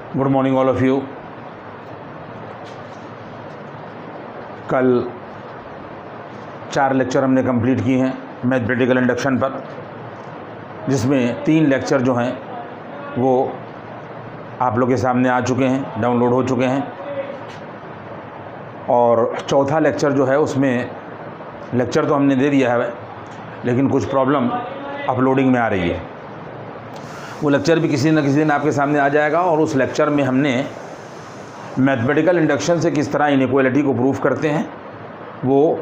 Good morning all of you. कल 4 lecture हमने complete किए हैं मैथमेटिकल इंडक्शन पर, जिसमें 3 लेक्चर जो हैं वो आप लोग के सामने आ चुके हैं, डाउनलोड हो चुके हैं। और चौथा लेक्चर जो है उसमें लेक्चर तो हमने दे दिया है, लेकिन कुछ प्रॉब्लम अपलोडिंग में आ रही है। वो लेक्चर भी किसी न किसी दिन आपके सामने आ जाएगा। और उस लेक्चर में हमने मैथमेटिकल इंडक्शन से किस तरह इनइक्वालिटी को प्रूफ करते हैं वो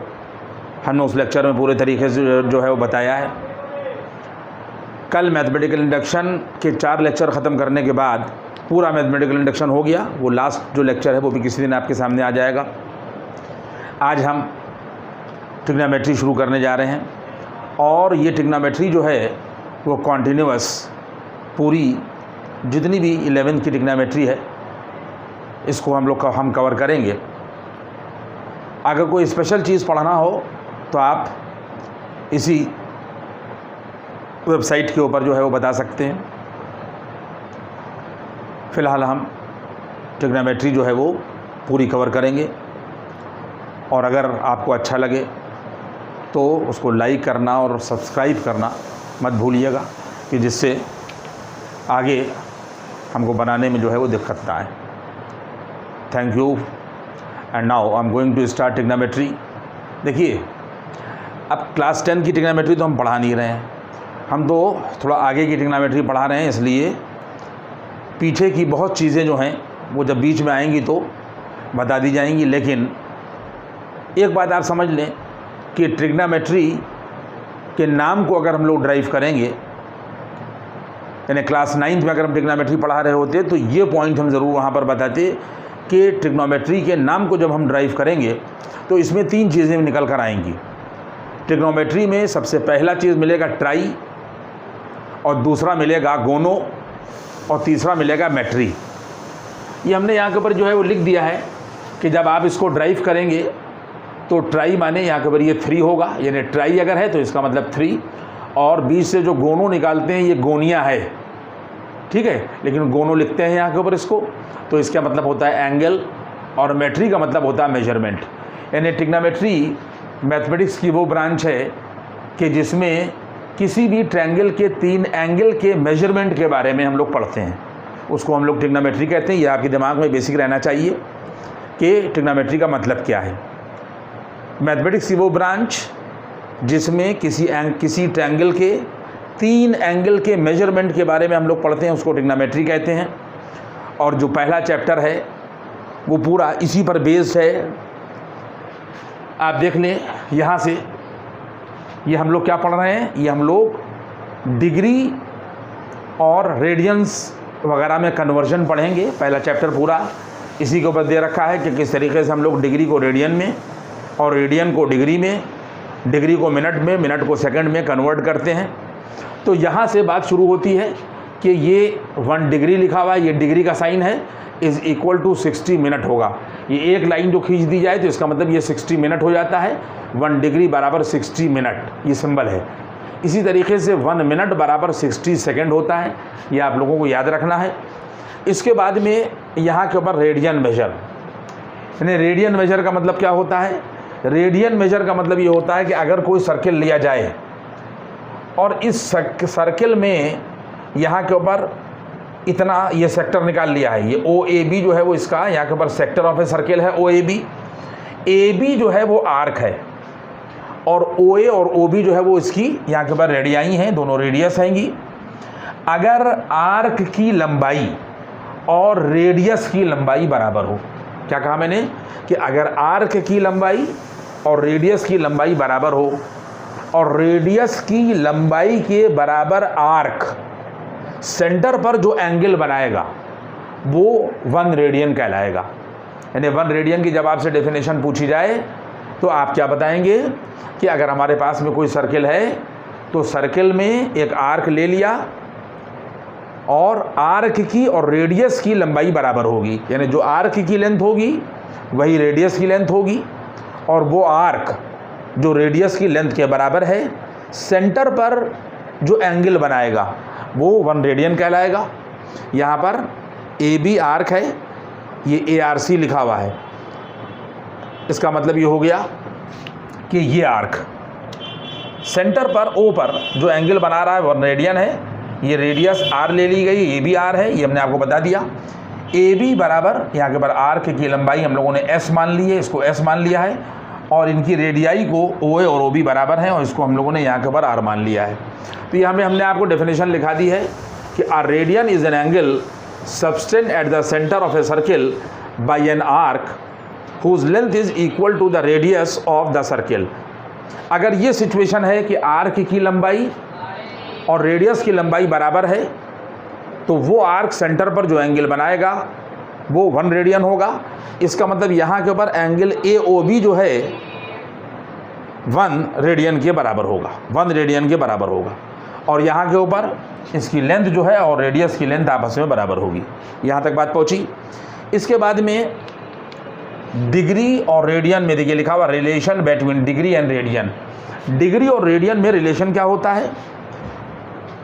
हमने उस लेक्चर में पूरे तरीके से जो है वो बताया है। कल मैथमेटिकल इंडक्शन के 4 लेक्चर ख़त्म करने के बाद पूरा मैथमेटिकल इंडक्शन हो गया। वो लास्ट जो लेक्चर है वो भी किसी दिन आपके सामने आ जाएगा। आज हम ट्रिग्नोमेट्री शुरू करने जा रहे हैं, और ये ट्रिग्नोमेट्री जो है वो कॉन्टिन्यूअस पूरी जितनी भी 11th की ट्रिग्नोमेट्री है इसको हम कवर करेंगे। अगर कोई स्पेशल चीज़ पढ़ना हो तो आप इसी वेबसाइट के ऊपर जो है वो बता सकते हैं। फ़िलहाल हम ट्रिग्नोमेट्री जो है वो पूरी कवर करेंगे, और अगर आपको अच्छा लगे तो उसको लाइक करना और सब्सक्राइब करना मत भूलिएगा, कि जिससे आगे हमको बनाने में जो है वो दिक्कत ना आए। Thank you. And now I am going to start trigonometry. देखिए, अब क्लास 10 की ट्रिग्नोमेट्री तो हम पढ़ा नहीं रहे हैं, हम तो थोड़ा आगे की ट्रिग्नोमेट्री पढ़ा रहे हैं। इसलिए पीछे की बहुत चीज़ें जो हैं वो जब बीच में आएंगी तो बता दी जाएंगी। लेकिन एक बात आप समझ लें कि ट्रिग्नोमेट्री के नाम को अगर हम लोग ड्राइव करेंगे, यानी क्लास 9th में अगर हम ट्रिग्नोमेट्री पढ़ा रहे होते तो ये पॉइंट हम ज़रूर वहाँ पर बताते कि ट्रिग्नोमेट्री के नाम को जब हम ड्राइव करेंगे तो इसमें 3 चीज़ें निकल कर आएंगी। ट्रिग्नोमेट्री में सबसे पहला चीज़ मिलेगा ट्राई, और दूसरा मिलेगा गोनो, और तीसरा मिलेगा मेट्री। ये हमने यहाँ के ऊपर जो है वो लिख दिया है कि जब आप इसको ड्राइव करेंगे तो ट्राई माने यहाँ के ऊपर ये 3 होगा, यानी ट्राई अगर है तो इसका मतलब 3, और बीच से जो गोनो निकालते हैं ये गोनिया है, ठीक है। लेकिन गोनो लिखते हैं यहाँ के ऊपर इसको, तो इसका मतलब होता है एंगल, और मेट्री का मतलब होता है मेजरमेंट। यानी ट्रिग्नोमेट्री मैथमेटिक्स की वो ब्रांच है कि जिसमें किसी भी ट्रायंगल के 3 एंगल के मेजरमेंट के बारे में हम लोग पढ़ते हैं, उसको हम लोग ट्रिग्नोमेट्री कहते हैं। ये आपके दिमाग में बेसिक रहना चाहिए कि ट्रिग्नोमेट्री का मतलब क्या है। मैथमेटिक्स की वो ब्रांच जिसमें किसी ट्रायंगल के 3 एंगल के मेजरमेंट के बारे में हम लोग पढ़ते हैं, उसको ट्रिग्नोमेट्री कहते हैं। और जो पहला चैप्टर है वो पूरा इसी पर बेस्ड है। आप देख लें यहाँ से, ये हम लोग क्या पढ़ रहे हैं, ये हम लोग डिग्री और रेडियंस वगैरह में कन्वर्जन पढ़ेंगे। पहला चैप्टर पूरा इसी के ऊपर दे रखा है कि किस तरीके से हम लोग डिग्री को रेडियन में, और रेडियन को डिग्री में, डिग्री को मिनट में, मिनट को सेकंड में कन्वर्ट करते हैं। तो यहाँ से बात शुरू होती है कि ये 1 डिग्री लिखा हुआ है, ये डिग्री का साइन है, इज़ इक्वल टू 60 मिनट होगा। ये एक लाइन जो खींच दी जाए तो इसका मतलब ये 60 मिनट हो जाता है। 1 डिग्री बराबर 60 मिनट, ये सिंबल है। इसी तरीके से 1 मिनट बराबर 60 सेकेंड होता है, ये आप लोगों को याद रखना है। इसके बाद में यहाँ के ऊपर रेडियन मेजर, यानी रेडियन मेजर का मतलब क्या होता है। रेडियन मेजर का मतलब ये होता है कि अगर कोई सर्किल लिया जाए और इस सर्किल में यहाँ के ऊपर इतना ये सेक्टर निकाल लिया है, ये OAB जो है वो इसका यहाँ के ऊपर सेक्टर ऑफ ए सर्किल है OAB। AB जो है वो आर्क है, और OA और OB जो है वो इसकी यहाँ के ऊपर रेडियाई हैं, दोनों रेडियस हैंगी। अगर आर्क की लंबाई और रेडियस की लंबाई बराबर हो, क्या कहा मैंने कि अगर आर्क की लंबाई और रेडियस की लंबाई बराबर हो, और रेडियस की लंबाई के बराबर आर्क सेंटर पर जो एंगल बनाएगा वो 1 रेडियन कहलाएगा। यानी 1 रेडियन की जब आपसे डेफिनेशन पूछी जाए तो आप क्या बताएंगे कि अगर हमारे पास में कोई सर्किल है तो सर्किल में एक आर्क ले लिया, और आर्क की और रेडियस की लंबाई बराबर होगी, यानी जो आर्क की लेंथ होगी वही रेडियस की लेंथ होगी, और वो आर्क जो रेडियस की लेंथ के बराबर है सेंटर पर जो एंगल बनाएगा वो 1 रेडियन कहलाएगा। यहाँ पर ए बी आर्क है, ये ए आर सी लिखा हुआ है, इसका मतलब ये हो गया कि ये आर्क सेंटर पर ओ पर जो एंगल बना रहा है 1 रेडियन है, ये रेडियस आर ले ली गई, ए बी आर है, ये हमने आपको बता दिया। ए बी बराबर यहाँ के पर आर्क की लंबाई हम लोगों ने एस मान ली है, इसको एस मान लिया है, और इनकी रेडियाई को ओ ए और ओ बी बराबर हैं, और इसको हम लोगों ने यहाँ के पर आर मान लिया है। तो यहाँ में हमने आपको डेफिनेशन लिखा दी है कि a radian is an angle subtended at the centre of a circle by an arc whose length is equal to the radius of the circle. अगर ये सिचुएशन है कि आर्क की लंबाई और रेडियस की लंबाई बराबर है, तो वो आर्क सेंटर पर जो एंगल बनाएगा वो 1 रेडियन होगा। इसका मतलब यहाँ के ऊपर एंगल ए ओ बी जो है 1 रेडियन के बराबर होगा, 1 रेडियन के बराबर होगा, और यहाँ के ऊपर इसकी लेंथ जो है और रेडियस की लेंथ आपस में बराबर होगी। यहाँ तक बात पहुँची। इसके बाद में डिग्री और रेडियन में देखिए लिखा हुआ relation between degree and radian. Degree और रेडियन में रिलेशन क्या होता है?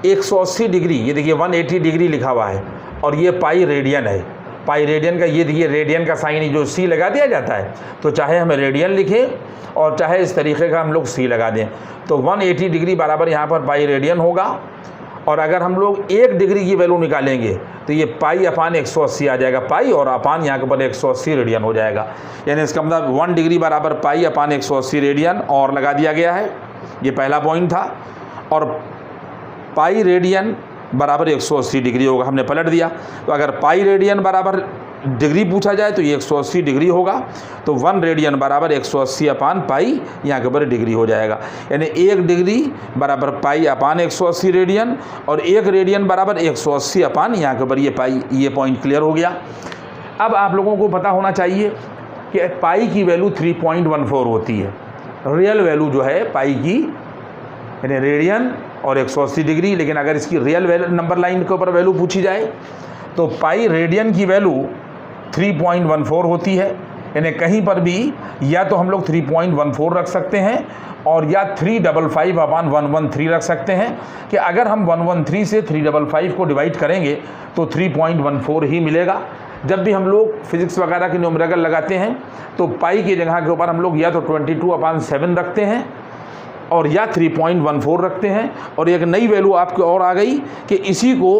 180 डिग्री, ये देखिए 180 डिग्री लिखा हुआ है, और ये पाई रेडियन है। पाई रेडियन का ये देखिए रेडियन का साइन जो सी लगा दिया जाता है, तो चाहे हमें रेडियन लिखें और चाहे इस तरीके का हम लोग सी लगा दें, तो 180 डिग्री बराबर यहाँ पर पाई रेडियन होगा। और अगर हम लोग 1 डिग्री की वैल्यू निकालेंगे तो ये पाई अपान 180 आ जाएगा, पाई और अपान यहाँ के ऊपर 180 रेडियन हो जाएगा। यानी इसका मतलब 1 डिग्री बराबर पाई अपान 180 रेडियन और लगा दिया गया है, ये पहला पॉइंट था। और पाई रेडियन बराबर 180 डिग्री होगा, हमने पलट दिया। तो अगर पाई रेडियन बराबर डिग्री पूछा जाए तो ये 180 डिग्री होगा, तो 1 रेडियन बराबर 180 अपान पाई यहाँ के ऊपर डिग्री हो जाएगा। यानी 1 डिग्री बराबर पाई अपान 180 रेडियन, और 1 रेडियन बराबर 180 अपान यहाँ के ऊपर ये पाई। ये पॉइंट क्लियर हो गया। अब आप लोगों को पता होना चाहिए कि पाई की वैल्यू 3.14 होती है। रियल वैल्यू जो है पाई की, यानी रेडियन और 180 डिग्री, लेकिन अगर इसकी रियल वैल्यू नंबर लाइन के ऊपर वैल्यू पूछी जाए तो पाई रेडियन की वैल्यू 3.14 होती है। यानी कहीं पर भी या तो हम लोग 3.14 रख सकते हैं और या 355 अपान 113 रख सकते हैं, कि अगर हम 113 से 355 को डिवाइड करेंगे तो 3.14 ही मिलेगा। जब भी हम लोग फिजिक्स वगैरह के न्यूमेरिकल लगाते हैं तो पाई की जगह के ऊपर हम लोग या तो 22/7 रखते हैं और या 3.14 रखते हैं, और एक नई वैल्यू आपकी और आ गई कि इसी को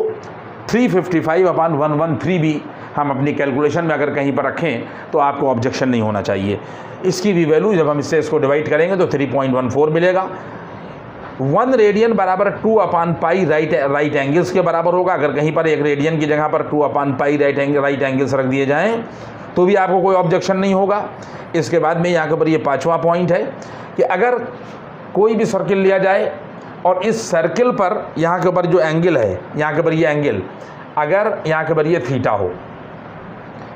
355/113 भी हम अपनी कैलकुलेशन में अगर कहीं पर रखें तो आपको ऑब्जेक्शन नहीं होना चाहिए। इसकी भी वैल्यू जब हम इससे इसको डिवाइड करेंगे तो 3.14 मिलेगा। 1 रेडियन बराबर 2 अपान पाई राइट एंगल्स के बराबर होगा। अगर कहीं पर 1 रेडियन की जगह पर 2 अपान पाई राइट एंगल्स रख दिए जाएँ तो भी आपको कोई ऑब्जेक्शन नहीं होगा। इसके बाद में यहाँ के ऊपर ये 5वां पॉइंट है कि अगर कोई भी सर्किल लिया जाए और इस सर्किल पर यहाँ के ऊपर जो एंगल है, यहाँ के ऊपर ये एंगल, अगर यहाँ के ऊपर ये थीटा हो,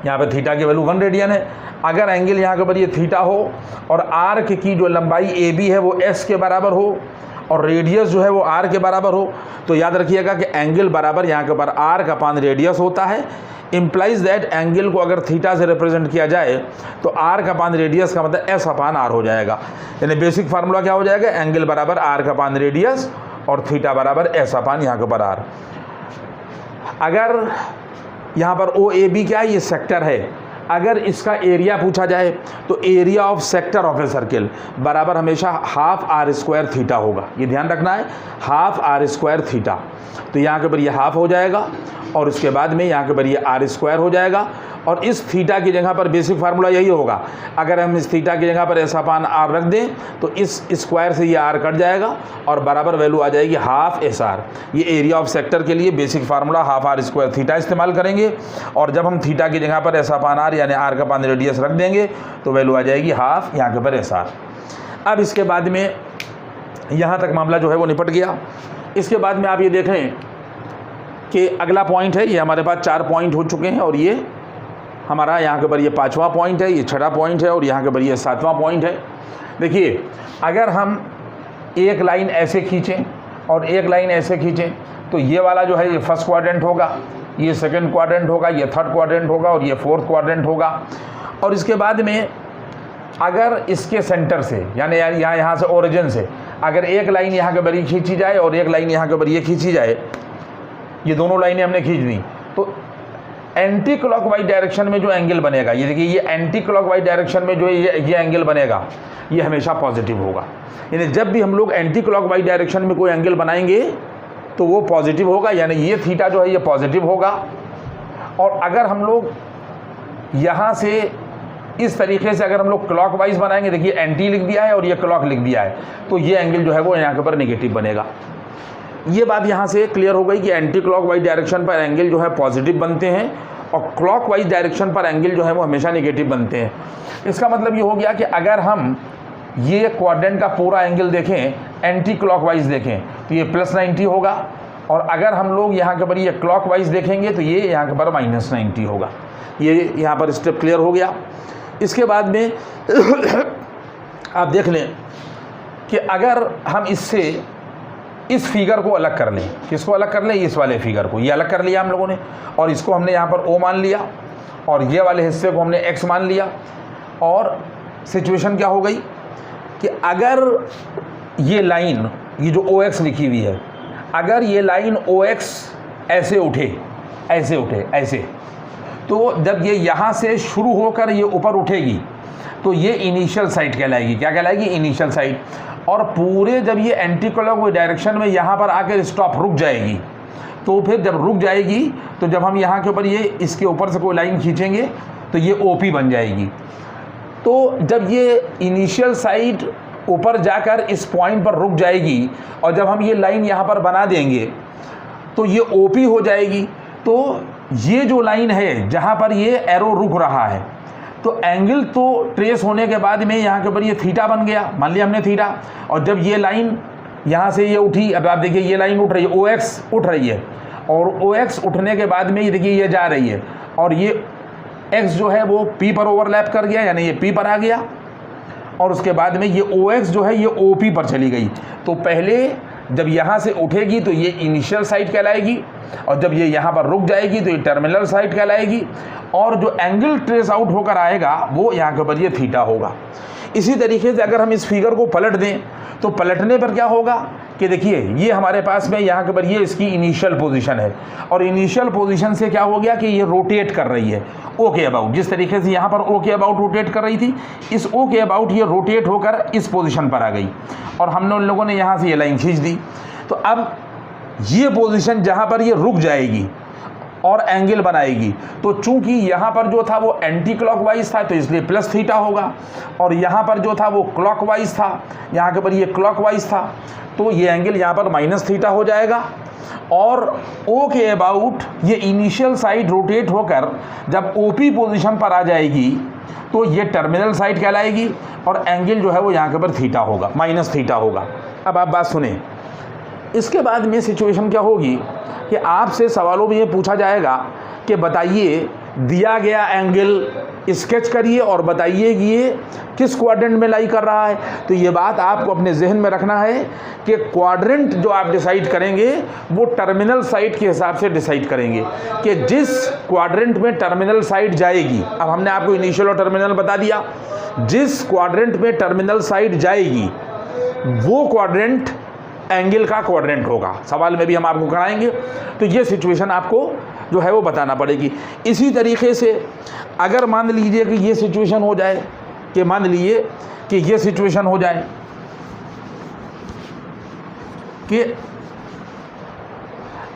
यहाँ पर थीटा की वैल्यू 1 रेडियन है, अगर एंगल यहाँ के ऊपर ये थीटा हो और आर्क की जो लंबाई ए बी है वो एस के बराबर हो और रेडियस जो है वो आर के बराबर हो, तो याद रखिएगा कि एंगल बराबर यहाँ के ऊपर आर्क अपान रेडियस होता है। इम्प्लाइज दैट एंगल को अगर थीटा से रिप्रेजेंट किया जाए तो आर्क अपान रेडियस का मतलब एस अपान आर हो जाएगा। यानी बेसिक फार्मूला क्या हो जाएगा? एंगल बराबर आर्क अपान रेडियस और थीटा बराबर एस अपान यहाँ के ऊपर आर। अगर यहाँ पर ओ ए बी क्या है? ये सेक्टर है। अगर इसका एरिया पूछा जाए तो area of sector of a circle बराबर हमेशा हाफ आर स्क्वायर थीटा होगा। ये ध्यान रखना है, हाफ आर स्क्वायर थीटा। तो यहाँ के ऊपर ये हाफ हो जाएगा और इसके बाद में यहाँ के ऊपर ये आर स्क्वायर हो जाएगा, और इस थीटा की जगह पर बेसिक फार्मूला यही होगा। अगर हम इस थीटा की जगह पर एस अपान आर रख दें तो इस स्क्वायर से ये आर कट जाएगा और बराबर वैल्यू आ जाएगी हाफ एस आर। ये एरिया ऑफ सेक्टर के लिए basic formula half r square theta इस्तेमाल करेंगे, और जब हम थीटा की जगह पर एस अपान आर यानी आर का अपान रेडियस रख देंगे तो वैल्यू आ जाएगी हाफ यहाँ के ऊपर एस आर। अब इसके बाद में यहाँ तक मामला जो है वो निपट गया। इसके बाद में आप ये देखें कि अगला पॉइंट है, ये हमारे पास 4 पॉइंट हो चुके हैं, और ये हमारा यहाँ के ऊपर ये 5वां पॉइंट है, ये 6वां पॉइंट है, और यहाँ के ऊपर ये 7वां पॉइंट है। देखिए, अगर हम एक लाइन ऐसे खींचें और एक लाइन ऐसे खींचें तो ये वाला जो है ये फर्स्ट क्वाड्रेंट होगा, ये सेकंड क्वाड्रेंट होगा, ये थर्ड क्वाड्रेंट होगा और ये फोर्थ क्वाड्रेंट होगा। और इसके बाद में अगर इसके सेंटर से यानी यहाँ से ओरिजिन से अगर एक लाइन यहाँ के ऊपर ये खींची जाए और एक लाइन यहाँ के ऊपर ये खींची जाए, ये दोनों लाइनें हमने खींच दी, तो एंटी क्लॉकवाइज डायरेक्शन में जो एंगल बनेगा, ये देखिए ये एंटी क्लॉकवाइज डायरेक्शन में जो ये एंगल बनेगा ये हमेशा पॉजिटिव होगा। यानी जब भी हम लोग एंटी क्लॉकवाइज डायरेक्शन में कोई एंगल बनाएंगे तो वो पॉजिटिव होगा, यानी ये थीटा जो है ये पॉजिटिव होगा। और अगर हम लोग यहाँ से इस तरीके से अगर हम लोग क्लॉकवाइज बनाएंगे, देखिए एंटी लिख दिया है और ये क्लॉक लिख दिया है, तो ये एंगल जो है वो यहाँ के ऊपर नेगेटिव बनेगा। ये बात यहाँ से क्लियर हो गई कि एंटी क्लॉकवाइज डायरेक्शन पर एंगल जो है पॉजिटिव बनते हैं और क्लॉकवाइज डायरेक्शन पर एंगल जो है वो हमेशा नेगेटिव बनते हैं। इसका मतलब ये हो गया कि अगर हम ये क्वाड्रेंट का पूरा एंगल देखें, एंटी क्लॉकवाइज देखें तो ये +90 होगा, और अगर हम लोग यहाँ के ऊपर ये क्लॉकवाइज देखेंगे तो ये यहाँ के ऊपर -90 होगा। ये यहाँ पर स्टेप क्लियर हो गया। इसके बाद में आप देख लें कि अगर हम इससे इस फिगर को अलग कर लें, किसको अलग कर लें, इस वाले फिगर को, ये अलग कर लिया हम लोगों ने, और इसको हमने यहाँ पर O मान लिया और ये वाले हिस्से को हमने X मान लिया। और सिचुएशन क्या हो गई कि अगर ये लाइन, ये जो OX लिखी हुई है, अगर ये लाइन OX ऐसे उठे, ऐसे, तो जब ये यहाँ से शुरू होकर ये ऊपर उठेगी तो ये इनिशियल साइड कहलाएगी। क्या कहलाएगी? Initial side. और पूरे जब ये एंटी क्लॉकवाइज डायरेक्शन में यहाँ पर आकर स्टॉप रुक जाएगी, तो फिर जब रुक जाएगी तो जब हम यहाँ के ऊपर ये इसके ऊपर से कोई लाइन खींचेंगे तो ये OP बन जाएगी। तो जब ये इनिशियल साइड ऊपर जाकर इस पॉइंट पर रुक जाएगी और जब हम ये लाइन यहाँ पर बना देंगे तो ये OP हो जाएगी। तो ये जो लाइन है जहाँ पर ये एरो रुक रहा है, तो एंगल तो ट्रेस होने के बाद में यहाँ के ऊपर ये थीटा बन गया, मान लिया हमने थीटा। और जब ये लाइन यहाँ से ये उठी, अब आप देखिए ये लाइन उठ रही है, OX उठ रही है, और OX उठने के बाद में ये देखिए ये जा रही है, और ये X जो है वो P पर ओवरलैप कर गया, यानी ये P पर आ गया, और उसके बाद में ये OX जो है ये OP पर चली गई। तो पहले जब यहाँ से उठेगी तो ये इनिशियल साइड कहलाएगी, और जब ये यहाँ पर रुक जाएगी तो ये टर्मिनल साइड कहलाएगी, और जो एंगल ट्रेस आउट होकर आएगा वो यहाँ के ऊपर ये थीटा होगा। इसी तरीके से अगर हम इस फिगर को पलट दें तो पलटने पर क्या होगा कि देखिए ये हमारे पास में यहाँ के ऊपर ये इसकी इनिशियल पोजीशन है, और इनिशियल पोजीशन से क्या हो गया कि ये रोटेट कर रही है O के अबाउट। जिस तरीके से यहाँ पर O के अबाउट रोटेट कर रही थी, इस O के अबाउट ये रोटेट होकर इस पोजीशन पर आ गई, और हमने उन लोगों ने यहाँ से ये लाइन खींच दी। तो अब ये पोजीशन जहाँ पर ये रुक जाएगी और एंगल बनाएगी, तो चूंकि यहाँ पर जो था वो एंटी क्लॉकवाइज था तो इसलिए +θ होगा, और यहाँ पर जो था वो क्लॉकवाइज था, यहाँ के ऊपर ये क्लॉकवाइज था, तो ये एंगल यहाँ पर -θ हो जाएगा। और O के अबाउट ये इनिशियल साइड रोटेट होकर जब OP पोजीशन पर आ जाएगी तो ये टर्मिनल साइड कहलाएगी, और एंगल जो है वो यहाँ के ऊपर थीटा होगा, -θ होगा। अब आप बात सुने, इसके बाद में सिचुएशन क्या होगी कि आपसे सवालों में ये पूछा जाएगा कि बताइए दिया गया एंगल स्केच करिए और बताइए कि ये किस क्वाड्रेंट में लाई कर रहा है। तो ये बात आपको अपने जहन में रखना है कि क्वाड्रेंट जो आप डिसाइड करेंगे वो टर्मिनल साइड के हिसाब से डिसाइड करेंगे कि जिस क्वाड्रेंट में टर्मिनल साइड जाएगी, अब हमने आपको इनिशियल और टर्मिनल बता दिया, जिस क्वाड्रेंट में टर्मिनल साइड जाएगी वो क्वाड्रेंट एंगल का क्वाड्रेंट होगा। सवाल में भी हम आपको कराएंगे, तो ये सिचुएशन आपको जो है वो बताना पड़ेगी। इसी तरीके से अगर मान लीजिए कि ये सिचुएशन हो जाए कि मान लीजिए कि ये सिचुएशन हो जाए कि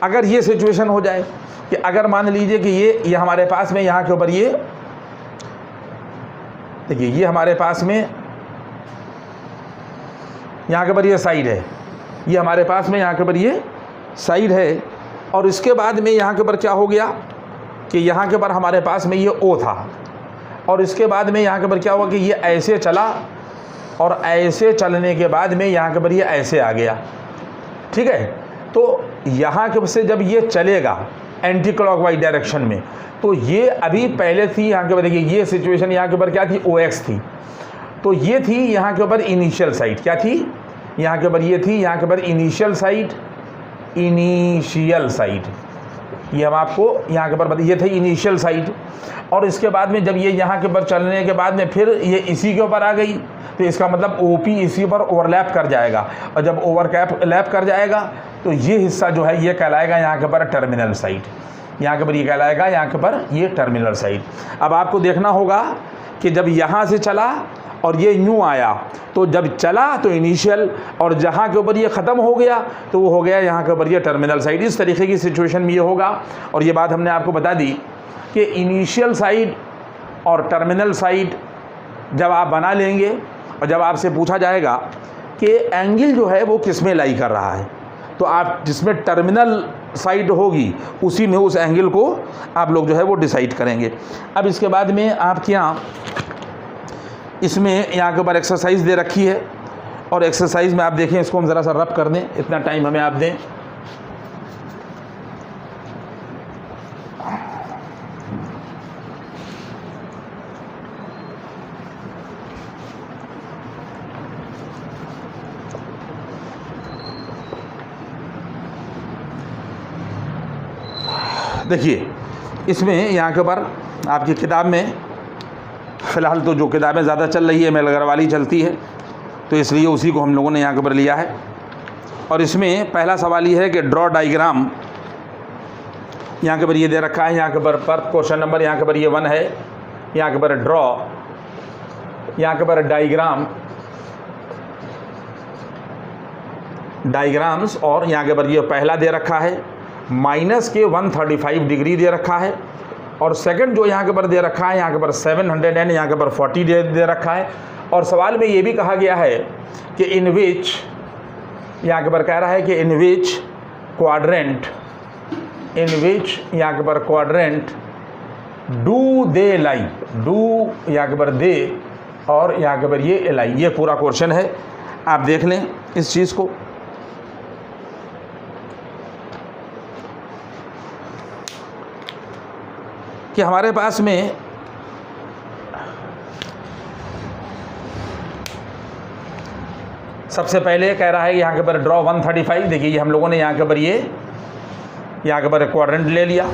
अगर ये सिचुएशन हो जाए कि अगर मान लीजिए कि ये हमारे पास में यहाँ के ऊपर ये देखिए ये हमारे पास में यहाँ के ऊपर ये साइड है, ये हमारे पास में यहाँ के ऊपर ये साइड है, और इसके बाद में यहाँ के ऊपर क्या हो गया कि यहाँ के ऊपर हमारे पास में ये O था, और इसके बाद में यहाँ के ऊपर क्या हुआ कि ये ऐसे चला, और ऐसे चलने के बाद में यहाँ के ऊपर ये ऐसे आ गया। ठीक है, तो यहाँ के से जब ये चलेगा एंटी क्लॉकवाइज डायरेक्शन में, तो ये अभी पहले थी यहाँ के ऊपर, देखिए ये सिचुएशन यहाँ के ऊपर क्या थी, OX थी, तो ये थी यहाँ के ऊपर इनिशियल साइड, क्या थी यहाँ के ऊपर, ये थी यहाँ के ऊपर इनिशियल साइड, ये हम आपको यहाँ के ऊपर बताइए, ये थे इनिशियल साइड। और इसके बाद में जब ये यहाँ के ऊपर चलने के बाद में फिर ये इसी के ऊपर आ गई, तो इसका मतलब OP इसी पर ओवरलैप कर जाएगा, और जब ओवरलैप कर जाएगा तो ये हिस्सा जो है ये कहलाएगा यहाँ के ऊपर टर्मिनल साइड, यहाँ के ऊपर ये कहलाएगा यहाँ के ऊपर ये टर्मिनल साइड। अब आपको देखना होगा कि जब यहाँ से चला और ये यूँ आया, तो जब चला तो इनिशियल, और जहाँ के ऊपर ये ख़त्म हो गया तो वो हो गया यहाँ के ऊपर ये टर्मिनल साइड। इस तरीके की सिचुएशन में ये होगा। और ये बात हमने आपको बता दी कि इनिशियल साइड और टर्मिनल साइड जब आप बना लेंगे और जब आपसे पूछा जाएगा कि एंगल जो है वो किस में लाई कर रहा है, तो आप जिसमें टर्मिनल साइड होगी उसी में उस एंगल को आप लोग जो है वो डिसाइड करेंगे। अब इसके बाद में आपके यहाँ इसमें यहाँ के ऊपर एक्सरसाइज दे रखी है, और एक्सरसाइज में आप देखें, इसको हम ज़रा सा रब कर दें, इतना टाइम हमें आप दें। देखिए इसमें यहाँ के ऊपर आपकी किताब में फ़िलहाल तो जो किताबें ज़्यादा चल रही है मेलगर वाली चलती है, तो इसलिए उसी को हम लोगों ने यहाँ के ऊपर लिया है। और इसमें पहला सवाल ये है कि ड्रॉ डाइग्राम, यहाँ के ऊपर ये दे रखा है, यहाँ के ऊपर पर क्वेश्चन नंबर यहाँ के ऊपर ये 1 है, यहाँ के ऊपर ड्रॉ, यहाँ के ऊपर डाइग्राम्स, और यहाँ के ऊपर ये पहला दे रखा है माइनस के 135 डिग्री दे रखा है, और सेकंड जो यहाँ के ऊपर दे रखा है यहाँ के ऊपर 700 एंड यहाँ के ऊपर 40 दे रखा है। और सवाल में ये भी कहा गया है कि इन विच, यहाँ के ऊपर कह रहा है कि इन विच क्वाड्रेंट, इन विच यहाँ के ऊपर quadrant do they lie, do यहाँ के ऊपर दे और यहाँ के ऊपर ये लाई, ये पूरा क्वेश्चन है, आप देख लें इस चीज़ को। कि हमारे पास में सबसे पहले कह रहा है यहाँ के ऊपर ड्रॉ 135, देखिए ये हम लोगों ने यहाँ के ऊपर ये यहाँ के ऊपर क्वाड्रेंट ले लिया,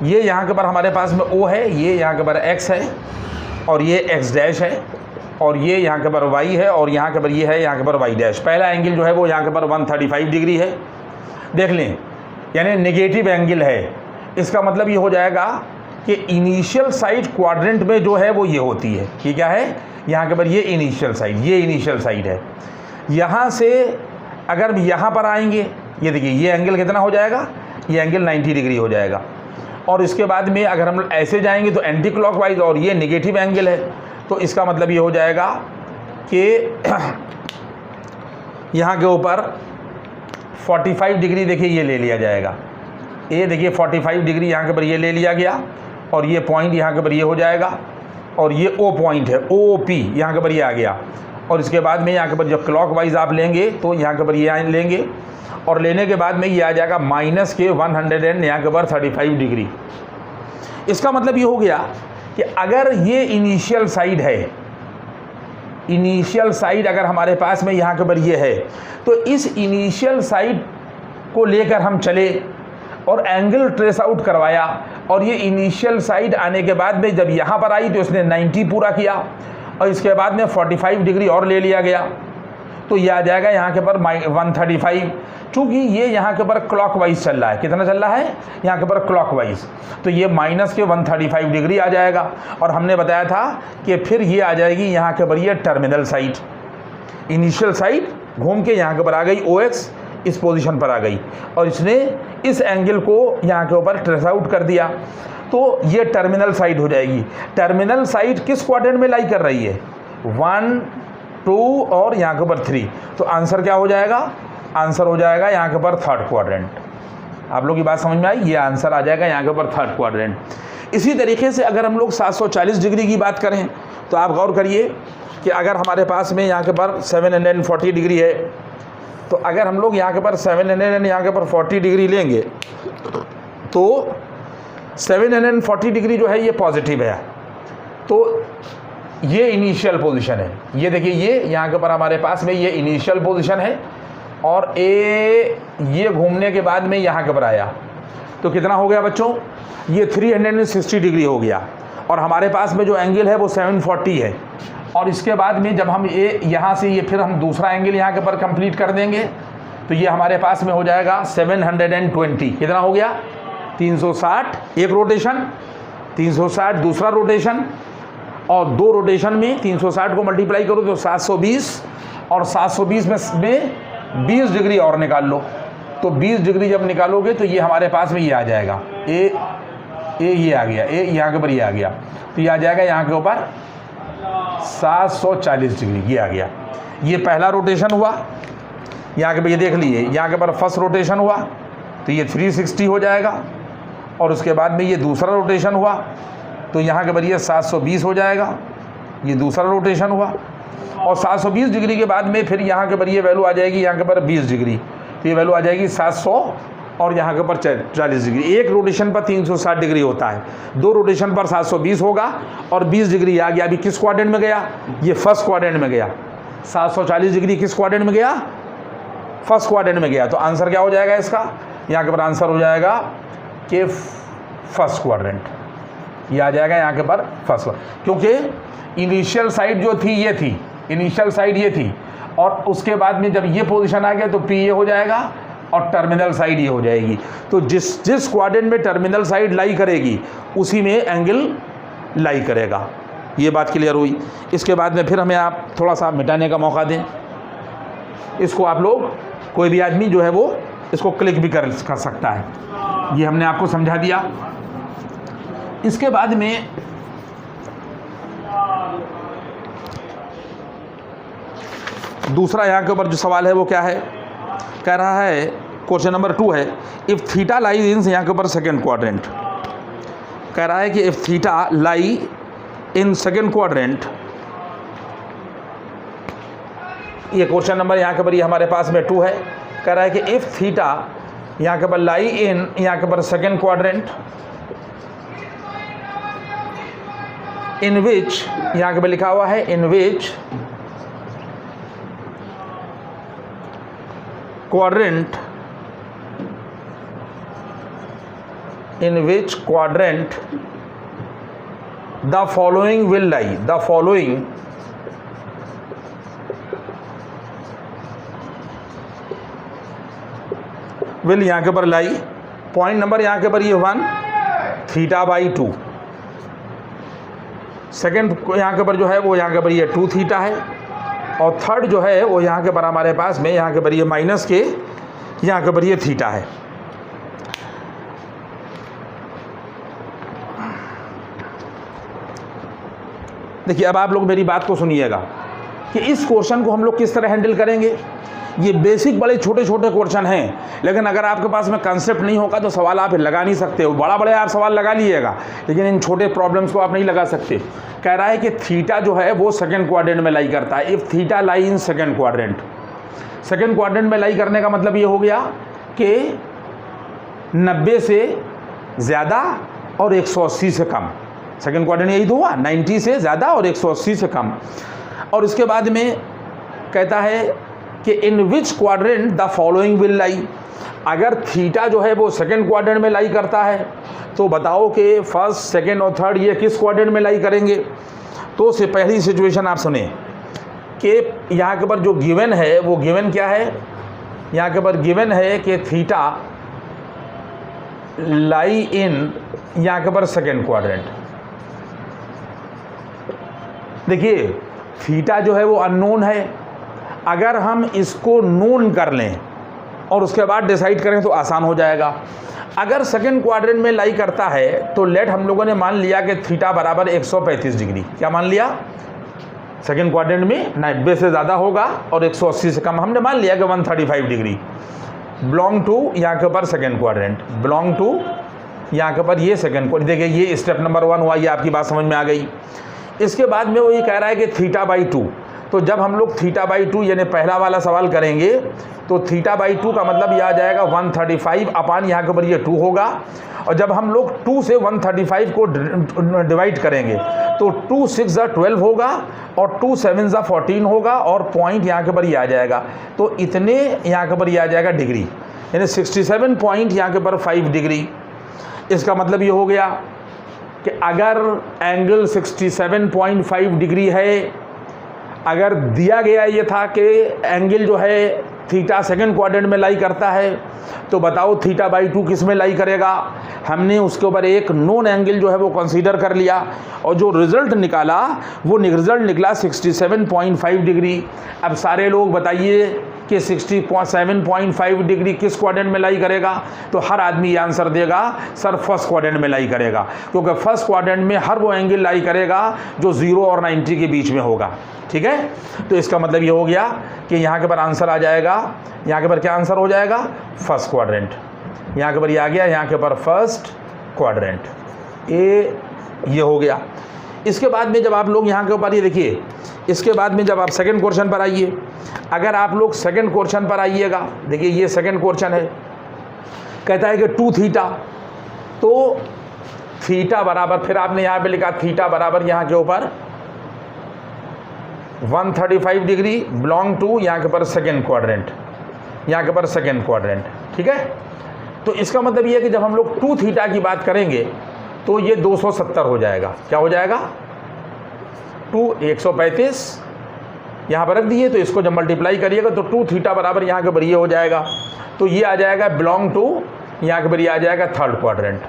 ये यहाँ के ऊपर हमारे पास में O है, ये यहाँ के ऊपर X है और ये X डैश है, और ये यहाँ के ऊपर Y है, और यहाँ के ऊपर ये है यहाँ के ऊपर Y डैश। पहला एंगल जो है वो यहाँ के ऊपर 135 डिग्री है, देख लें, यानी नेगेटिव एंगल है। इसका मतलब ये हो जाएगा कि इनिशियल साइड क्वाड्रेंट में जो है वो ये होती है, ये क्या है, यहाँ के ऊपर ये इनिशियल साइड, ये इनिशियल साइड है। यहाँ से अगर यहाँ पर आएंगे, ये देखिए ये एंगल कितना हो जाएगा, ये एंगल 90 डिग्री हो जाएगा। और इसके बाद में अगर हम ऐसे जाएंगे तो एंटी क्लॉकवाइज, और ये नेगेटिव एंगल है, तो इसका मतलब ये हो जाएगा कि यहाँ के ऊपर 45 डिग्री देखिए ये ले लिया जाएगा, ये देखिए 45 डिग्री यहाँ के ऊपर ये ले लिया गया, और ये पॉइंट यहाँ के ऊपर ये हो जाएगा, और ये O पॉइंट है, OP यहाँ के ऊपर ये आ गया। और इसके बाद में यहाँ के ऊपर जब क्लॉकवाइज आप लेंगे तो यहाँ के ऊपर ये लेंगे, और लेने के बाद में ये आ जाएगा माइनस के 100 एंड यहाँ के ऊपर 35 डिग्री। इसका मतलब ये हो गया कि अगर ये इनिशियल साइड है, इनिशियल साइड अगर हमारे पास में यहाँ के ऊपर ये है, तो इस इनिशियल साइड को लेकर हम चले और एंगल ट्रेस आउट करवाया, और ये इनिशियल साइड आने के बाद में जब यहाँ पर आई तो इसने 90 पूरा किया, और इसके बाद में 45 डिग्री और ले लिया गया, तो ये आ जाएगा यहाँ के ऊपर 135। चूँकि ये यहाँ के ऊपर क्लॉकवाइज चल रहा है, कितना चल रहा है यहाँ के ऊपर क्लॉकवाइज, तो ये माइनस के 135 डिग्री आ जाएगा। और हमने बताया था कि फिर ये आ जाएगी यहाँ के ऊपर ये टर्मिनल साइड, इनिशियल साइड घूम के यहाँ के ऊपर आ गई OX, इस पोजीशन पर आ गई, और इसने इस एंगल को यहाँ के ऊपर ट्रेस आउट कर दिया, तो ये टर्मिनल साइड हो जाएगी। टर्मिनल साइड किस क्वाड्रेंट में लाई कर रही है, 1, 2 और यहाँ के ऊपर 3, तो आंसर क्या हो जाएगा, आंसर हो जाएगा यहाँ के ऊपर थर्ड क्वाड्रेंट। आप लोग की बात समझ में आई, ये आंसर आ जाएगा यहाँ के ऊपर थर्ड क्वाड्रेंट। इसी तरीके से अगर हम लोग 740 डिग्री की बात करें तो आप गौर करिए कि अगर हमारे पास में यहाँ के ऊपर 740 डिग्री है, तो अगर हम लोग यहाँ के ऊपर 700 यहाँ के ऊपर 40 डिग्री लेंगे तो 740 डिग्री जो है ये पॉजिटिव है, तो ये इनिशियल पोजीशन है। ये देखिए ये यहाँ के ऊपर हमारे पास में ये इनिशियल पोजीशन है, और ये घूमने के बाद में यहाँ के ऊपर आया, तो कितना हो गया बच्चों, ये 360 डिग्री हो गया, और हमारे पास में जो एंगल है वो 740 है। और इसके बाद में जब हम ये यहाँ से ये फिर हम दूसरा एंगल यहाँ के ऊपर कंप्लीट कर देंगे, तो ये हमारे पास में हो जाएगा 720। कितना हो गया? 360 एक रोटेशन, 360 दूसरा रोटेशन, और 2 रोटेशन में 360 को मल्टीप्लाई करो तो 720, और 720 में 20 डिग्री और निकाल लो। तो 20 डिग्री जब निकालोगे तो ये हमारे पास में ये आ जाएगा, ए ये आ गया, ए यहाँ के ऊपर ये आ गया, तो ये आ जाएगा यहाँ के ऊपर 740 डिग्री, ये आ गया। ये पहला रोटेशन हुआ, यहाँ के ये देख लीजिए, यहाँ के ऊपर फर्स्ट रोटेशन हुआ तो ये 360 हो जाएगा, और उसके बाद में ये दूसरा रोटेशन हुआ तो यहाँ के ऊपर ये 720 हो जाएगा, ये दूसरा रोटेशन हुआ, और 720 डिग्री के बाद में फिर यहाँ के ऊपर ये वैल्यू आ जाएगी, यहाँ के ऊपर 20 डिग्री, तो ये वैल्यू आ जाएगी 700, और यहाँ के ऊपर 40 डिग्री। एक रोटेशन पर 360 डिग्री होता है, 2 रोटेशन पर 720 होगा, और 20 डिग्री आ गया। अभी किस क्वाड्रेंट में गया? ये फर्स्ट क्वाड्रेंट में गया। 740 डिग्री किस क्वाड्रेंट में गया? फर्स्ट क्वाड्रेंट में गया। तो आंसर क्या हो जाएगा इसका? यहाँ के ऊपर आंसर हो जाएगा कि फर्स्ट क्वाड्रेंट, ये आ जाएगा यहाँ के ऊपर फर्स्ट, क्योंकि इनिशियल साइड जो थी ये थी, इनिशियल साइड ये थी, और उसके बाद में जब ये पोजीशन आ गया तो पी ये हो जाएगा, और टर्मिनल साइड ये हो जाएगी। तो जिस क्वाड्रेंट में टर्मिनल साइड लाई करेगी उसी में एंगल लाई करेगा। ये बात क्लियर हुई। इसके बाद में फिर हमें आप थोड़ा सा मिटाने का मौका दें। इसको आप लोग, कोई भी आदमी जो है वो इसको क्लिक भी कर सकता है। ये हमने आपको समझा दिया। इसके बाद में दूसरा यहाँ के ऊपर जो सवाल है वो क्या है? कह रहा है, क्वेश्चन नंबर 2 है, इफ़ थीटा लाई इन, यहाँ के ऊपर सेकेंड क्वाड्रेंट कह रहा है कि if theta lie in second quadrant, ये क्वेश्चन नंबर यहाँ के ऊपर ये हमारे पास में 2 है। कह रहा है कि इफ़ थीटा यहाँ के ऊपर लाई इन, यहाँ के ऊपर सेकेंड क्वाड्रेंट, इन विच, यहाँ के ऊपर लिखा हुआ है इन विच quadrant, in which quadrant the following will lie, the following will यहाँ के ऊपर लाई। पॉइंट नंबर यहाँ के ऊपर ये 1 θ/2, सेकेंड यहाँ के ऊपर जो है वो यहाँ के ऊपर ये 2 थीटा है, और थर्ड जो है वो यहाँ के ऊपर हमारे पास में यहाँ के ऊपर ये माइनस के यहाँ के ऊपर ये थीटा है। देखिए अब आप लोग मेरी बात को सुनिएगा कि इस क्वेश्चन को हम लोग किस तरह हैंडल करेंगे। ये बेसिक बड़े छोटे छोटे क्वेश्चन हैं, लेकिन अगर आपके पास में कंसेप्ट नहीं होगा तो सवाल आप लगा नहीं सकते हो। बड़े आप सवाल लगा लीजिएगा, लेकिन इन छोटे प्रॉब्लम्स को आप नहीं लगा सकते। कह रहा है कि थीटा जो है वो सेकंड क्वाड्रेंट में लाई करता है। If theta lie in second quadrant, second quadrant में लाई करने का मतलब ये हो गया कि 90 से ज़्यादा और 180 से कम। सेकंड क्वाड्रेंट यही तो हुआ, 90 से ज़्यादा और 180 से कम। और इसके बाद में कहता है कि in which quadrant the following will lie. अगर थीटा जो है वो सेकंड क्वाड्रेंट में लाई करता है तो बताओ कि फर्स्ट, सेकंड और थर्ड ये किस क्वाड्रेंट में लाई करेंगे। तो से पहली सिचुएशन आप सुने कि यहाँ के ऊपर जो गिवन है वो गिवन क्या है? यहाँ के ऊपर गिवन है कि थीटा लाई इन, यहाँ के ऊपर सेकंड क्वाड्रेंट। देखिए थीटा जो है वो अननोन है। अगर हम इसको नोन कर लें और उसके बाद डिसाइड करें तो आसान हो जाएगा। अगर सेकंड क्वाड्रेंट में लाई करता है तो लेट हम लोगों ने मान लिया कि थीटा बराबर 135 डिग्री। क्या मान लिया? सेकंड क्वाड्रेंट में 90 से ज़्यादा होगा और 180 से कम, हमने मान लिया कि 135 डिग्री। बिलोंग टू यहाँ के ऊपर सेकंड क्वाड्रेंट, बिलोंग टू यहाँ के ऊपर ये सेकंड क्वाड्रेंट। देखिए ये स्टेप नंबर 1 हुआ, ये आपकी बात समझ में आ गई। इसके बाद में वो ये कह रहा है कि θ/2। तो जब हम लोग θ/2 यानी पहला वाला सवाल करेंगे तो θ/2 का मतलब यह आ जाएगा 135 अपान यहाँ के ऊपर ये 2 होगा। और जब हम लोग 2 से 135 को डिवाइड करेंगे तो 2 6 12 होगा और 2 7 14 होगा, और पॉइंट यहाँ के ऊपर ये आ जाएगा। तो इतने यहाँ के ऊपर ये आ जाएगा डिग्री, यानी 67 पॉइंट यहाँ के ऊपर 5 डिग्री। इसका मतलब ये हो गया कि अगर एंगल 67.5 डिग्री है, अगर दिया गया ये था कि एंगल जो है थीटा सेकंड क्वाड्रेंट में लाई करता है, तो बताओ थीटा बाई 2 किस में लाई करेगा। हमने उसके ऊपर एक नोन एंगल जो है वो कंसीडर कर लिया और जो रिजल्ट निकाला वो रिजल्ट निकला 67.5 डिग्री। अब सारे लोग बताइए कि 67.5 डिग्री किस क्वाड्रेंट में लाई करेगा, तो हर आदमी ये आंसर देगा सर फर्स्ट क्वाड्रेंट में लाई करेगा, क्योंकि फर्स्ट क्वाड्रेंट में हर वो एंगल लाई करेगा जो 0 और 90 के बीच में होगा। ठीक है, तो इसका मतलब ये हो गया कि यहाँ के पर आंसर आ जाएगा, यहाँ के पर क्या आंसर हो जाएगा, फर्स्ट क्वाड्रेंट। यहाँ के पर ये आ गया, यहाँ के पर फर्स्ट क्वाड्रेंट ये हो गया। इसके बाद में जब आप लोग यहाँ के ऊपर ये देखिए, इसके बाद में जब आप सेकंड क्वेश्चन पर आइए, अगर आप लोग सेकंड क्वेश्चन पर आइएगा, देखिए ये सेकंड क्वेश्चन है, कहता है कि 2 थीटा, तो थीटा बराबर, फिर आपने यहाँ पे लिखा थीटा बराबर यहाँ के ऊपर 135 डिग्री बिलोंग टू यहाँ के पर सेकंड क्वाड्रेंट, यहाँ के पर सेकंड क्वाड्रेंट। ठीक है, तो इसका मतलब ये है कि जब हम लोग 2 थीटा की बात करेंगे तो ये 270 हो जाएगा। क्या हो जाएगा, 135 यहाँ पर रख दिए, तो इसको जब मल्टीप्लाई करिएगा तो 2 थीटा बराबर यहाँ के पर ये हो जाएगा, तो ये आ जाएगा बिलोंग टू यहाँ के पर ये आ जाएगा थर्ड क्वाड्रेंट।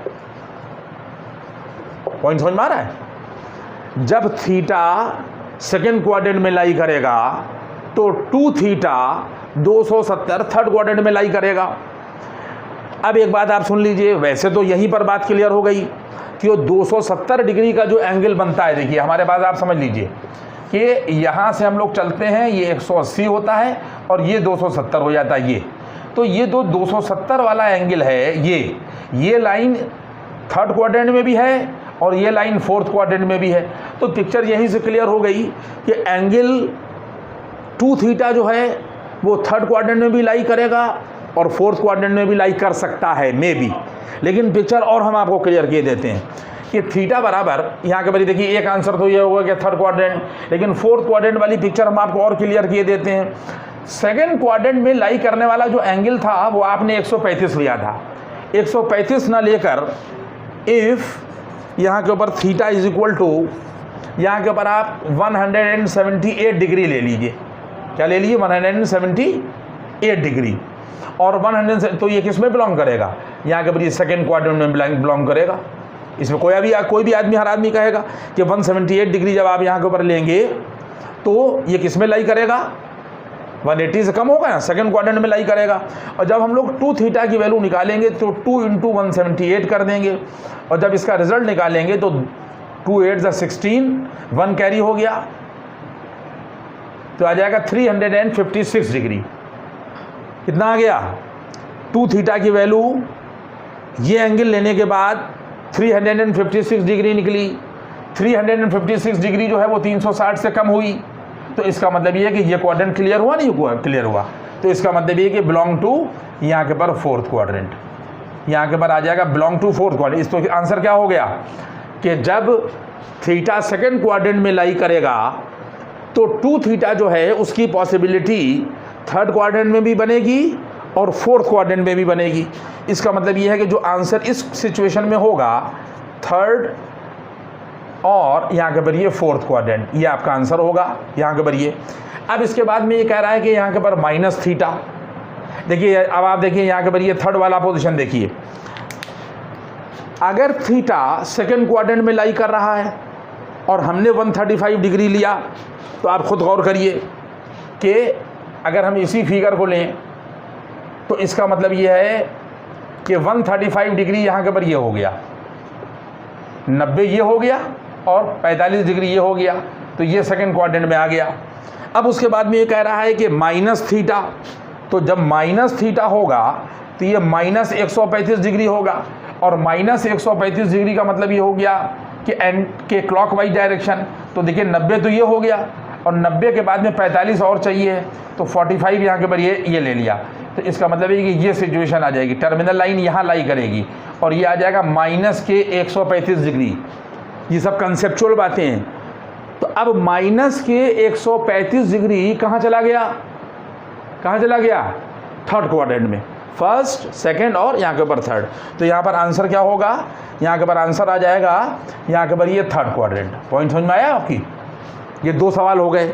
पॉइंट समझ में आ रहा है। जब थीटा सेकेंड क्वाड्रेंट में लाई करेगा तो 2 थीटा 270 थर्ड क्वाड्रेंट में लाई करेगा। अब एक बात आप सुन लीजिए, वैसे तो यहीं पर बात क्लियर हो गई कि वो 270 डिग्री का जो एंगल बनता है, देखिए हमारे पास आप समझ लीजिए कि यहाँ से हम लोग चलते हैं, ये 180 होता है और ये 270 हो जाता है ये, तो ये 270 वाला एंगल है, ये लाइन थर्ड क्वाड्रेंट में भी है और ये लाइन फोर्थ क्वाड्रेंट में भी है। तो पिक्चर यहीं से क्लियर हो गई कि एंगल 2 थीटा जो है वो थर्ड क्वाड्रेंट में भी लाई करेगा और फोर्थ क्वाड्रेंट में भी लाई कर सकता है, मे बी। लेकिन पिक्चर और हम आपको क्लियर किए देते हैं कि थीटा बराबर यहाँ के बारी देखिए, एक आंसर तो ये होगा कि थर्ड क्वाड्रेंट, लेकिन फोर्थ क्वाड्रेंट वाली पिक्चर हम आपको और क्लियर किए देते हैं। सेकंड क्वाड्रेंट में लाई करने वाला जो एंगल था वो आपने 135 लिया था, 135 ना लेकर इफ़ यहाँ के ऊपर थीटा इज इक्वल टू यहाँ के ऊपर आप 178 डिग्री ले लीजिए। क्या ले लीजिए, 178 डिग्री और 100, तो ये किस में बिलोंग करेगा, यहाँ के ऊपर ये सेकेंड क्वाड्रेंट में बिलोंग करेगा। इसमें कोई भी आदमी, हर आदमी कहेगा कि 178 डिग्री जब आप यहाँ के ऊपर लेंगे तो ये किस में लाई करेगा, 180 से कम होगा ना, सेकंड क्वाड्रेंट में लाई करेगा। और जब हम लोग 2 थीटा की वैल्यू निकालेंगे तो 2 × 178 कर देंगे और जब इसका रिजल्ट निकालेंगे तो 2 8 × 16, 1 कैरी हो गया तो आ जाएगा 356 डिग्री। कितना आ गया, 2 थीटा की वैल्यू ये एंगल लेने के बाद 356 डिग्री निकली। 356 डिग्री जो है वो 360 से कम हुई, तो इसका मतलब ये है कि ये क्वाड्रेंट क्लियर हुआ, नहीं हुआ, क्लियर हुआ। तो इसका मतलब ये कि बिलोंग टू यहाँ के पर फोर्थ क्वाड्रेंट, यहाँ के पर आ जाएगा बिलोंग टू फोर्थ क्वाड्रेंट। इस तो आंसर क्या हो गया कि जब थीटा सेकंड क्वाड्रेंट में लाई करेगा तो 2 थीटा जो है उसकी पॉसिबिलिटी थर्ड क्वाड्रेंट में भी बनेगी और फोर्थ क्वाड्रेंट में भी बनेगी। इसका मतलब ये है कि जो आंसर इस सिचुएशन में होगा थर्ड और यहाँ के पर ये फोर्थ क्वाड्रेंट, ये आपका आंसर होगा यहाँ के पर ये। अब इसके बाद में ये कह रहा है कि यहाँ के पर माइनस थीटा, देखिए अब आप देखिए यहाँ के पर ये थर्ड वाला पोजीशन देखिए, अगर थीटा सेकंड क्वाड्रेंट में लाई कर रहा है और हमने 135 डिग्री लिया, तो आप खुद गौर करिए कि अगर हम इसी फिगर को लें तो इसका मतलब ये है कि 135 डिग्री यहाँ के पर ये हो गया, 90 ये हो गया और 45 डिग्री ये हो गया, तो ये सेकंड क्वाड्रेंट में आ गया। अब उसके बाद में ये कह रहा है कि माइनस थीटा, तो जब माइनस थीटा होगा तो ये माइनस 135 डिग्री होगा और माइनस 135 डिग्री का मतलब ये हो गया कि एंड के क्लॉकवाइज डायरेक्शन। तो देखिए 90 तो ये हो गया और 90 के बाद में 45 और चाहिए, तो 45 यहाँ के पर ये ले लिया। तो इसका मतलब है कि ये सिचुएशन आ जाएगी, टर्मिनल लाइन यहाँ लाई करेगी और ये आ जाएगा माइनस के 135 डिग्री। ये सब कंसेप्चुअल बातें हैं। तो अब माइनस के 135 डिग्री कहाँ चला गया, कहाँ चला गया, थर्ड क्वाड्रेंट में, फर्स्ट सेकंड और यहाँ के ऊपर थर्ड। तो यहाँ पर आंसर क्या होगा, यहाँ के ऊपर आंसर आ जाएगा यहाँ के ऊपर ये थर्ड क्वाड्रेंट। पॉइंट समझ में आया आपकी, ये 2 सवाल हो गए।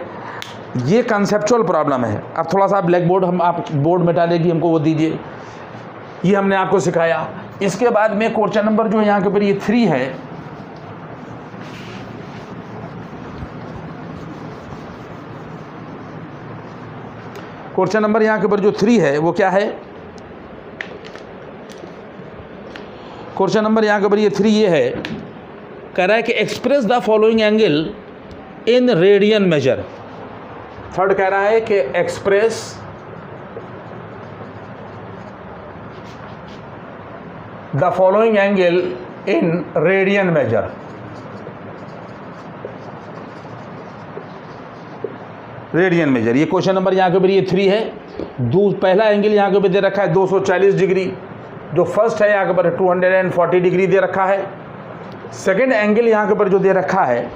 ये कंसेप्चुअल प्रॉब्लम है। अब थोड़ा सा ब्लैक बोर्ड आप बोर्ड मिटा लेगी, हमको वो दीजिए। ये हमने आपको सिखाया। इसके बाद में क्वेश्चन नंबर जो यहाँ के ऊपर ये 3 है, क्वेश्चन नंबर यहाँ के ऊपर जो 3 है वो क्या है? क्वेश्चन नंबर यहाँ के ऊपर ये 3 ये है, कह रहा है कि express the following angle in radian major. Third कह रहा है कि express the following angle in radian major. Radian major, ये क्वेश्चन नंबर यहाँ के ऊपर ये 3 है। पहला एंगल यहाँ के ऊपर दे रखा है 240 डिग्री, जो फर्स्ट है यहाँ के ऊपर 240 डिग्री दे रखा है। सेकंड एंगल यहाँ के ऊपर जो दे रखा है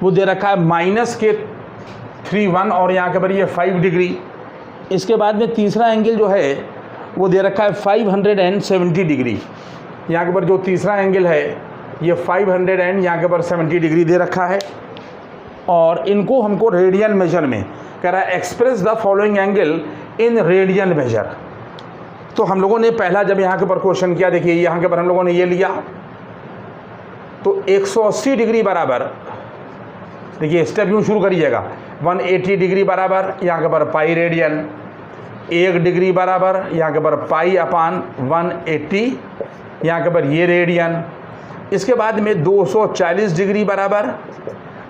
वो दे रखा है -31 और यहाँ के ऊपर ये 5 डिग्री। इसके बाद में तीसरा एंगल जो है वो दे रखा है 570 डिग्री। यहाँ के ऊपर जो तीसरा एंगल है ये 500 एंड यहाँ के ऊपर 70 डिग्री दे रखा है। और इनको हमको रेडियन मेजर में कह रहा है express the following angle in radian major. तो हम लोगों ने पहला जब यहाँ के ऊपर क्वेश्चन किया, देखिए यहाँ के ऊपर हम लोगों ने ये लिया, तो 180 डिग्री बराबर, देखिए स्टेप यूँ शुरू करिएगा, 180 डिग्री बराबर यहाँ के ऊपर पाई रेडियन, 1 डिग्री बराबर यहाँ के ऊपर पाई अपान 180 यहाँ के ऊपर ये रेडियन। इसके बाद में 240 डिग्री बराबर,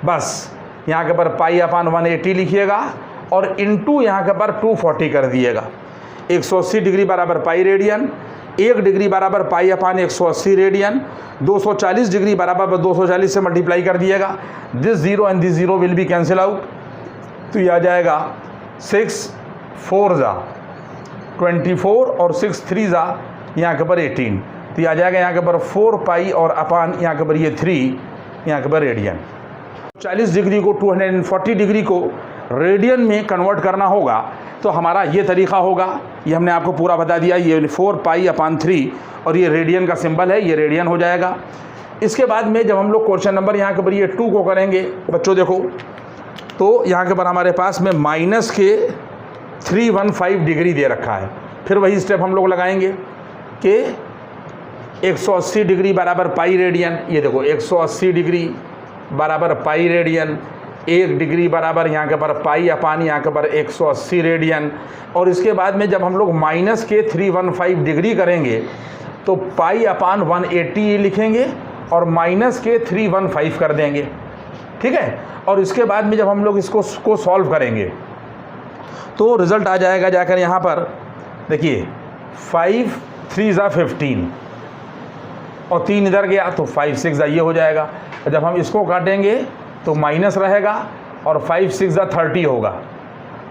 बस यहाँ के ऊपर पाई अपान 180 लिखिएगा और इनटू यहाँ के ऊपर 240 कर दिएगा। 180 डिग्री बराबर पाई रेडियन, 1 डिग्री बराबर पाई अपान 180 रेडियन, 240 डिग्री बराबर 240 से मल्टीप्लाई कर दिएगा। This zero and this zero will be cancel out, तो ये आ जाएगा 6 4 जा 24 और 6 3 जा यहाँ के ऊपर 18, तो ये आ जाएगा यहाँ के ऊपर 4 पाई और अपान यहाँ के ऊपर ये 3 यहाँ के ऊपर रेडियन। 40 डिग्री को 240 डिग्री को रेडियन में कन्वर्ट करना होगा तो हमारा ये तरीका होगा। ये हमने आपको पूरा बता दिया, ये 4 पाई अपान 3 और ये रेडियन का सिंबल है, ये रेडियन हो जाएगा। इसके बाद में जब हम लोग क्वेश्चन नंबर यहाँ के ऊपर ये 2 को करेंगे बच्चों, देखो तो यहाँ के ऊपर हमारे पास में माइनस के 315 डिग्री दे रखा है। फिर वही स्टेप हम लोग लगाएंगे कि 180 डिग्री बराबर पाई रेडियन, ये देखो 180 डिग्री बराबर पाई रेडियन, 1 डिग्री बराबर यहाँ के ऊपर पाई अपान यहाँ के ऊपर 180 रेडियन। और इसके बाद में जब हम लोग माइनस के 315 डिग्री करेंगे तो पाई अपान 180 लिखेंगे और माइनस के 315 कर देंगे, ठीक है। और इसके बाद में जब हम लोग इसको सॉल्व करेंगे तो रिज़ल्ट आ जाएगा जाकर यहाँ पर, देखिए 5 3 जा 15 और 3 इधर गया तो 5 6 जा ये हो जाएगा। जब हम इसको काटेंगे तो माइनस रहेगा और 5 6 जा 30 होगा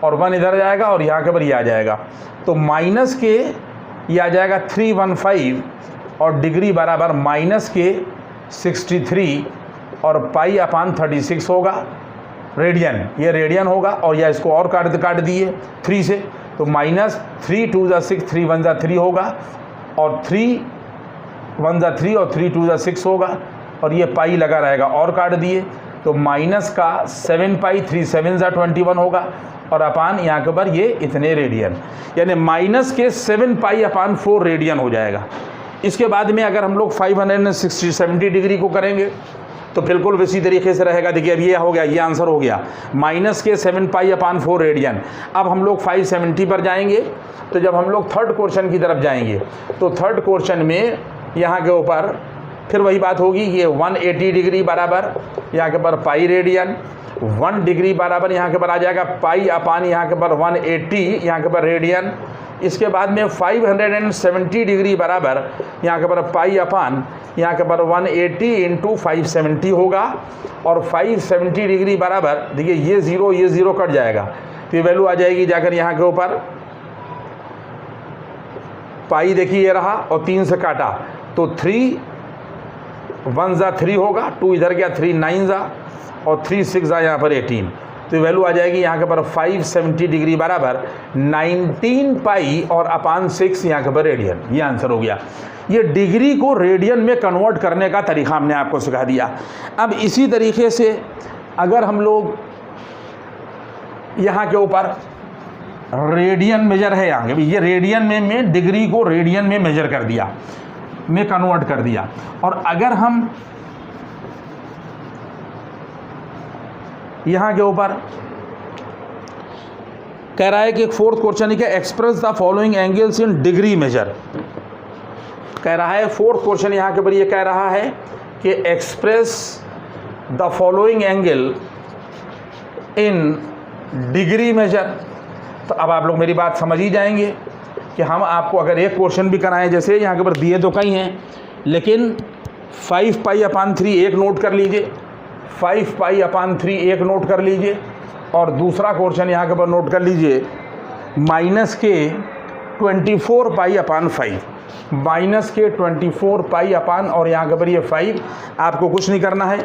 और 1 इधर जाएगा और यहाँ के ऊपर ये आ जाएगा, तो माइनस के ये आ जाएगा 315 और डिग्री बराबर माइनस के 63 और पाई अपान 36 होगा रेडियन, ये रेडियन होगा। और या इसको और काट दिए 3 से, तो माइनस 3 2 जा 6 3 1 जा 3 होगा और 3 1 जा 3 और 3 2 जा 6 होगा और ये पाई लगा रहेगा और काट दिए, तो माइनस का 7 पाई 3 7 जा 21 होगा और अपान यहाँ के ऊपर ये इतने रेडियन, यानी माइनस के 7 पाई अपान 4 रेडियन हो जाएगा। इसके बाद में अगर हम लोग 570 डिग्री को करेंगे तो बिल्कुल इसी तरीके से रहेगा। देखिए अब ये हो गया, ये आंसर हो गया माइनस के 7 पाई अपान 4 रेडियन। अब हम लोग 570 पर जाएंगे, तो जब हम लोग थर्ड क्वेश्चन की तरफ जाएंगे तो थर्ड क्वेश्चन में यहाँ के ऊपर फिर वही बात होगी, ये 180 डिग्री बराबर यहाँ के ऊपर पाई रेडियन, 1 डिग्री बराबर यहाँ के ऊपर आ जाएगा पाई अपान यहाँ के ऊपर 180 यहाँ के ऊपर रेडियन। इसके बाद में 570 डिग्री बराबर यहाँ के ऊपर पाई अपान यहाँ के ऊपर 180 इंटू 570 होगा और 570 डिग्री बराबर, देखिए ये ज़ीरो कट जाएगा तो ये वैल्यू आ जाएगी जाकर यहाँ के ऊपर पाई, देखिए ये रहा और 3 से काटा तो 3 1 जा 3 होगा, 2 इधर गया 3 9 जा और 3 6 जा यहाँ पर 18, तो वैल्यू आ जाएगी यहाँ के ऊपर 570 डिग्री बराबर 19 पाई और अपान 6 यहाँ के ऊपर रेडियन। ये आंसर हो गया। ये डिग्री को रेडियन में कन्वर्ट करने का तरीका हमने आपको सिखा दिया। अब इसी तरीके से अगर हम लोग यहाँ के ऊपर रेडियन मेजर है, यहाँ के ये रेडियन में डिग्री को रेडियन में मेजर कर दिया, में कन्वर्ट कर दिया। और अगर हम यहाँ के ऊपर कह रहा है कि फोर्थ क्वेश्चन है express the following angles in degree measure, कह रहा है फोर्थ क्वेश्चन यहाँ के ऊपर ये कह रहा है कि express the following angle in degree measure. तो अब आप लोग मेरी बात समझ ही जाएंगे कि हम आपको अगर एक क्वेश्चन भी कराएं, जैसे यहाँ के ऊपर दिए तो कई हैं, लेकिन 5π/3 एक नोट कर लीजिए, 5π/3 एक नोट कर लीजिए, और दूसरा क्वेश्चन यहाँ के ऊपर नोट कर लीजिए -24π/5, -24π और यहाँ के ऊपर ये 5, आपको कुछ नहीं करना है।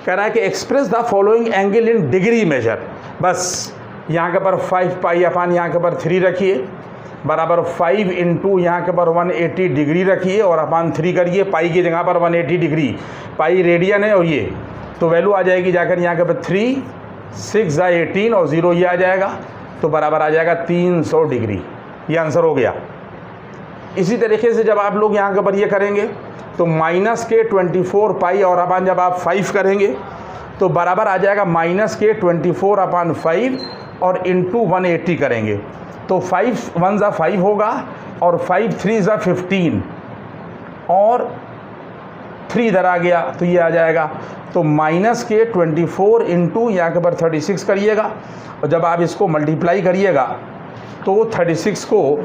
कह रहा है कि express the following angle in degree measure, बस यहाँ के ऊपर 5π यहाँ के ऊपर 3 रखिए, बराबर 5 इंटू यहाँ के ऊपर 180 डिग्री रखिए और अपान 3 करिए, पाई की जगह पर 180 डिग्री, पाई रेडियन है और ये तो वैल्यू आ जाएगी जाकर यहाँ के ऊपर 3, 6 × 18 और 0 ये आ जाएगा, तो बराबर आ जाएगा 300 डिग्री। ये आंसर हो गया। इसी तरीके से जब आप लोग यहाँ के ऊपर ये करेंगे तो -24π और अपान जब आप 5 करेंगे तो बराबर आ जाएगा -24/5 और इंटू 180 करेंगे तो 5 1 × 5 होगा और 5 3 × 15 और 3 इधर आ गया तो ये आ जाएगा, तो -24 इंटू यहाँ के ऊपर 36 करिएगा और जब आप इसको मल्टीप्लाई करिएगा तो 36 को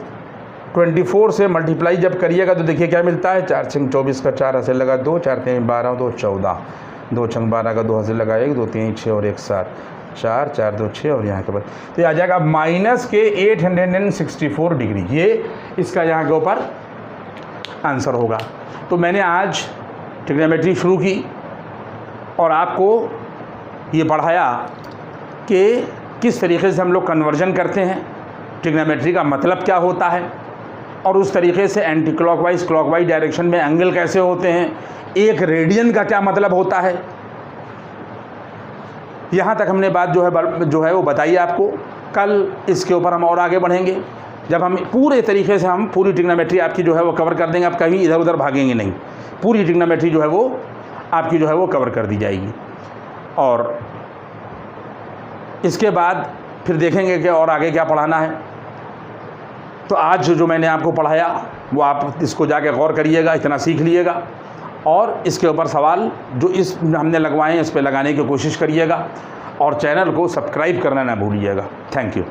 24 से मल्टीप्लाई जब करिएगा तो देखिए क्या मिलता है, 4 × 24 का 4 ऐसे लगा 2, 4 × 3 12, 2 14, 2 × 12 का 2 ऐसे लगा 1, 2 3 6 और 1 7, 4 4 2 6 और यहाँ के ऊपर तो ये आ जाएगा -864 डिग्री। ये इसका यहाँ के ऊपर आंसर होगा। तो मैंने आज ट्रिग्नोमेट्री शुरू की और आपको ये पढ़ाया कि किस तरीके से हम लोग कन्वर्जन करते हैं, ट्रिग्नोमेट्री का मतलब क्या होता है और उस तरीके से एंटी क्लॉकवाइज क्लॉकवाइज डायरेक्शन में एंगल कैसे होते हैं, एक रेडियन का क्या मतलब होता है। यहाँ तक हमने बात जो है वो बताइए आपको। कल इसके ऊपर हम और आगे बढ़ेंगे जब हम पूरे तरीके से हम पूरी ट्रिग्नोमेट्री आपकी जो है वो कवर कर देंगे। आप कहीं इधर उधर भागेंगे नहीं, पूरी ट्रिग्नोमेट्री जो है वो आपकी जो है वो कवर कर दी जाएगी। और इसके बाद फिर देखेंगे कि और आगे क्या पढ़ाना है। तो आज जो मैंने आपको पढ़ाया वो आप इसको जाके गौर करिएगा, इतना सीख लीजिएगा और इसके ऊपर सवाल जो इस हमने लगवाए हैं इस पे लगाने की कोशिश करिएगा और चैनल को सब्सक्राइब करना ना भूलिएगा। Thank you.